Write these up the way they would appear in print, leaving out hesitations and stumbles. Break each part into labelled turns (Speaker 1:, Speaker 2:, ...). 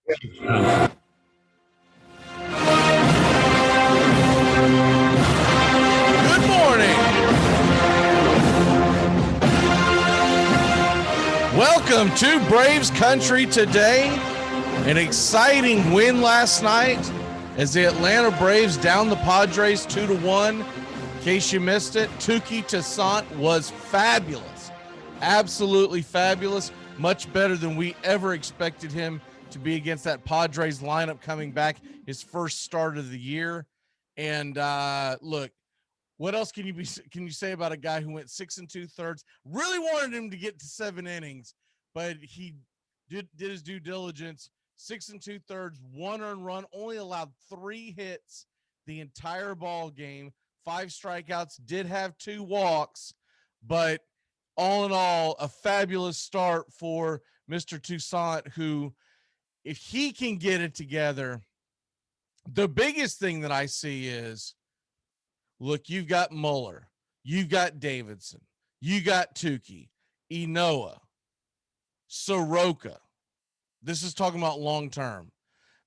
Speaker 1: Good morning. Welcome to Braves Country today. An exciting win last night as the Atlanta Braves down the Padres 2-1. In case you missed it, TOUKI Toussaint was fabulous. Absolutely fabulous. Much better than we ever expected him to be against that Padres lineup coming back, his first start of the year. And look, what else can you say about a guy who went 6 2/3? Really wanted him to get to 7 innings, but he did his due diligence. 6 2/3, 1 earned run, only allowed 3 hits the entire ball game, 5 strikeouts, did have 2 walks, but all in all, a fabulous start for Mr. Toussaint, who, if he can get it together, the biggest thing that I see is, look, you've got Muller, you've got Davidson, you got TOUKI, Enoa, Soroka. This is talking about long term.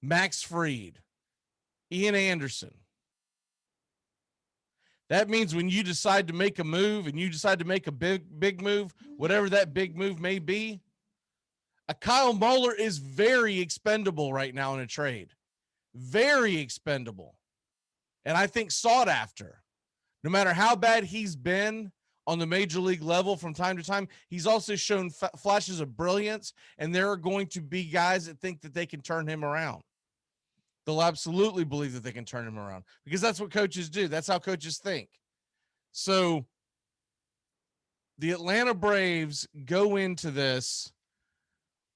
Speaker 1: Max Fried, Ian Anderson. That means when you decide to make a move and you decide to make a big move, whatever that big move may be, a Kyle Muller is very expendable right now in a trade. Very expendable. And I think sought after. No matter how bad he's been on the major league level from time to time, he's also shown flashes of brilliance, and there are going to be guys that think that they can turn him around. They'll absolutely believe that they can turn him around because that's what coaches do. That's how coaches think. So the Atlanta Braves go into this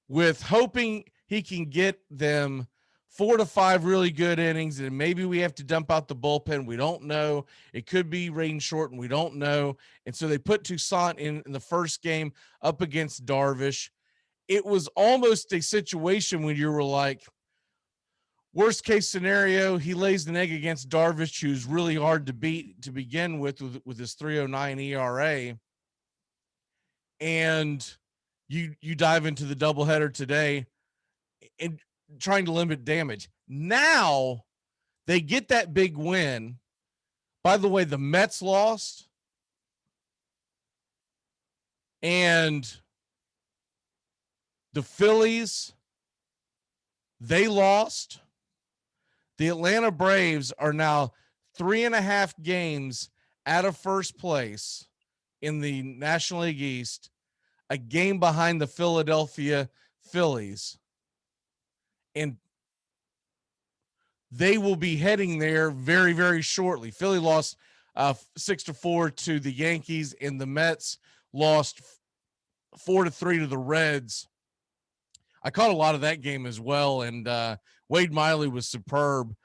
Speaker 1: with hoping he can get them 4 to 5 really good innings, and maybe we have to dump out the bullpen. We don't know. It could be rain shortened. We don't know. And so they put Toussaint in the first game up against Darvish. It was almost a situation when you were like, worst case scenario, he lays an egg against Darvish, who's really hard to beat to begin with his 3.09 ERA. And you dive into the doubleheader today and trying to limit damage. Now they get that big win. By the way, the Mets lost and the Phillies, they lost. The Atlanta Braves are now 3.5 games out of first place in the National League East, a game behind the Philadelphia Phillies. And they will be heading there very, very shortly. Philly lost 6-4 to the Yankees, and the Mets lost 4-3 to the Reds. I caught a lot of that game as well, and Wade Miley was superb.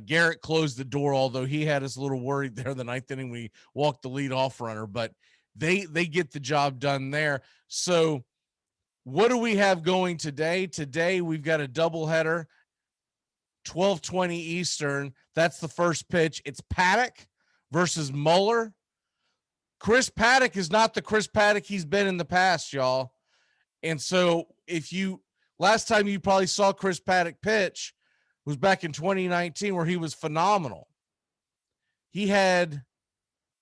Speaker 1: Garrett closed the door, although he had us a little worried there the ninth inning. We walked the leadoff runner, but they get the job done there. So what do we have going today? Today we've got a doubleheader, 12:20 Eastern. That's the first pitch. It's Paddock versus Muller. Chris Paddock is not the Chris Paddock he's been in the past, y'all. And so last time you probably saw Chris Paddock pitch was back in 2019, where he was phenomenal. He had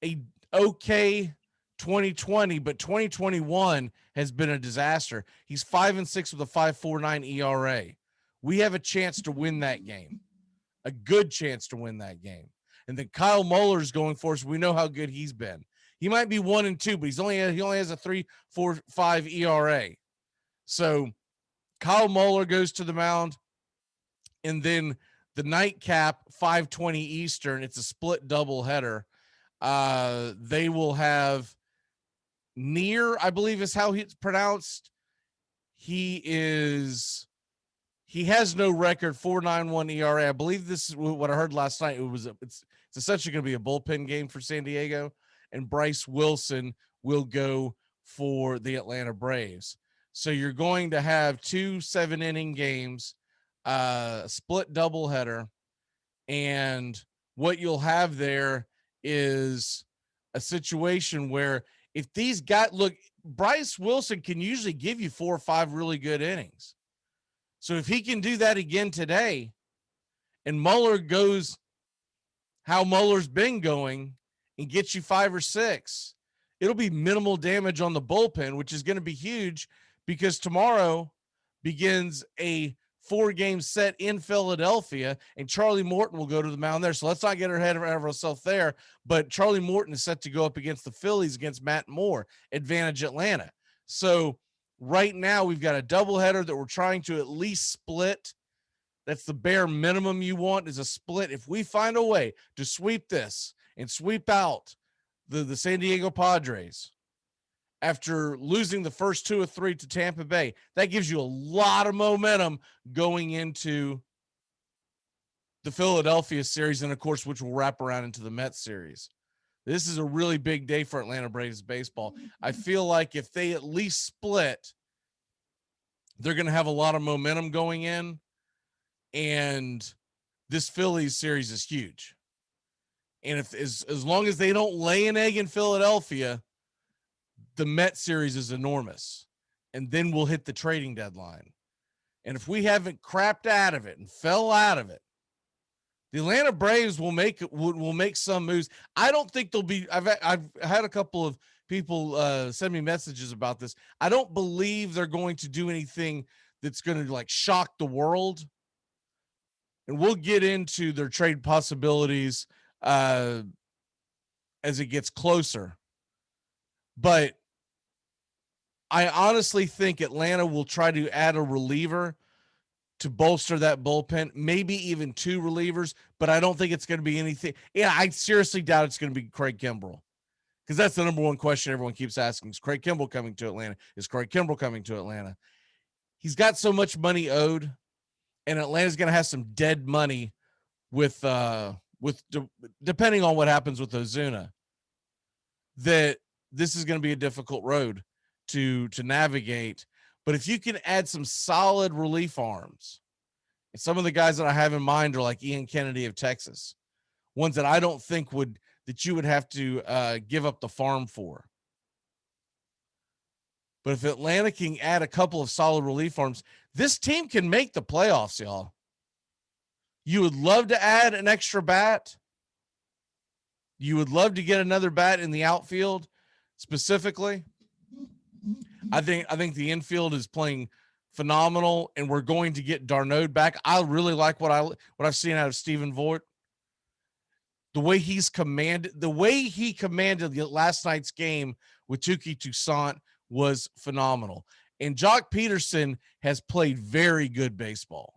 Speaker 1: a okay 2020, but 2021 has been a disaster. He's 5-6 with a 5.49 ERA. We have a chance to win that game, a good chance to win that game. And then Kyle Muller's going for us. We know how good he's been. He might be 1-2, but he only has a 3.45 ERA. So Kyle Muller goes to the mound, and then the nightcap, 5:20 Eastern. It's a split doubleheader. They will have Near, I believe is how it's pronounced. He has no record, 4.91 ERA. I believe this is what I heard last night. It's essentially going to be a bullpen game for San Diego, and Bryce Wilson will go for the Atlanta Braves. So you're going to have 2 7-inning games, split doubleheader, and what you'll have there is a situation where if these guys look, Bryce Wilson can usually give you 4 or 5 really good innings. So if he can do that again today and Muller goes how Muller's been going and gets you 5 or 6, it'll be minimal damage on the bullpen, which is going to be huge because tomorrow begins a 4-game set in Philadelphia, and Charlie Morton will go to the mound there. So let's not get our head ahead of ourselves there. But Charlie Morton is set to go up against the Phillies against Matt Moore, advantage Atlanta. So right now we've got a doubleheader that we're trying to at least split. That's the bare minimum you want, is a split. If we find a way to sweep this and sweep out the San Diego Padres after losing the first 2 or 3 to Tampa Bay, that gives you a lot of momentum going into the Philadelphia series, and of course, which will wrap around into the Mets series. This is a really big day for Atlanta Braves baseball. I feel like if they at least split, they're going to have a lot of momentum going in, and this Phillies series is huge. And if as long as they don't lay an egg in Philadelphia, the Mets series is enormous. And then we'll hit the trading deadline. And if we haven't crapped out of it and fell out of it, the Atlanta Braves will make some moves. I don't think they'll be. I've had a couple of people send me messages about this. I don't believe they're going to do anything that's going to like shock the world. And we'll get into their trade possibilities as it gets closer. But I honestly think Atlanta will try to add a reliever to bolster that bullpen, maybe even 2 relievers, but I don't think it's going to be anything. Yeah, I seriously doubt it's going to be Craig Kimbrell, because that's the number one question everyone keeps asking. Is Craig Kimbrell coming to Atlanta? Is Craig Kimbrell coming to Atlanta? He's got so much money owed, and Atlanta's going to have some dead money with depending on what happens with Ozuna, that this is going to be a difficult road to navigate. But if you can add some solid relief arms, and some of the guys that I have in mind are like Ian Kennedy of Texas, ones that I don't think that you would have to give up the farm for. But if Atlanta can add a couple of solid relief arms, this team can make the playoffs, y'all. You would love to add an extra bat. You would love to get another bat in the outfield specifically. I think the infield is playing phenomenal, and we're going to get Darno back. I really like what I've seen out of Stephen Vogt. The way he commanded last night's game with Touki Toussaint was phenomenal. And Jock Peterson has played very good baseball.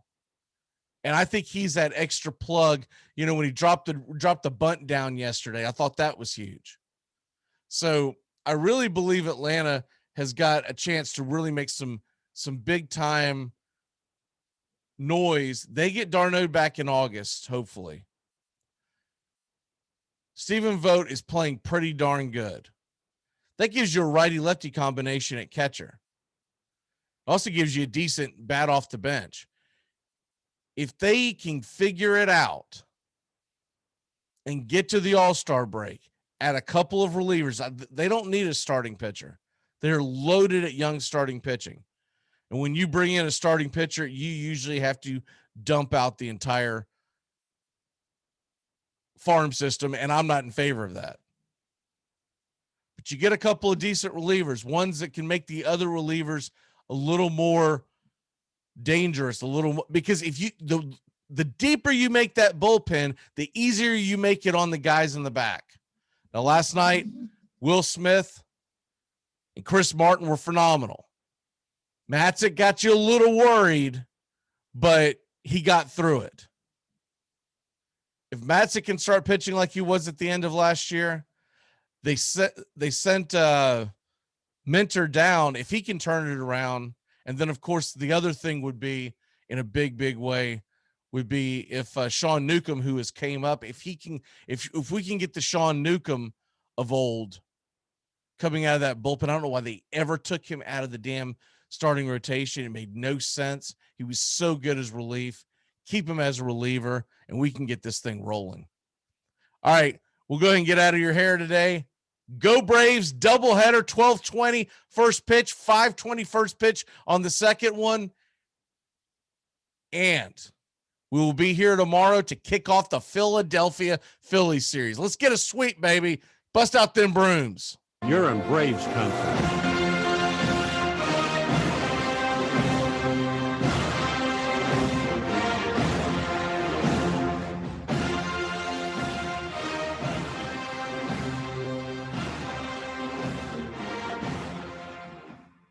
Speaker 1: And I think he's that extra plug, when he dropped the bunt down yesterday. I thought that was huge. So I really believe Atlanta has got a chance to really make some big time noise. They get Darno back in August, hopefully. Stephen Vogt is playing pretty darn good. That gives you a righty-lefty combination at catcher. Also gives you a decent bat off the bench. If they can figure it out and get to the All-Star break, add a couple of relievers, they don't need a starting pitcher. They're loaded at young starting pitching. And when you bring in a starting pitcher, you usually have to dump out the entire farm system, and I'm not in favor of that. But you get a couple of decent relievers, ones that can make the other relievers a little more dangerous, because if the deeper you make that bullpen, the easier you make it on the guys in the back. Now, last night, Will Smith and Chris Martin were phenomenal. Matzik got you a little worried, but he got through it. If Matzik can start pitching like he was at the end of last year, they sent Minter down. If he can turn it around, and then of course the other thing would be, in a big way, would be if Sean Newcomb, who has came up, if we can get the Sean Newcomb of old coming out of that bullpen. I don't know why they ever took him out of the damn starting rotation. It made no sense. He was so good as relief. Keep him as a reliever, and we can get this thing rolling. All right, we'll go ahead and get out of your hair today. Go Braves, doubleheader, 12:20 first pitch, 5:20 first pitch on the second one. And we will be here tomorrow to kick off the Philadelphia Phillies series. Let's get a sweep, baby. Bust out them brooms.
Speaker 2: You're in Braves country.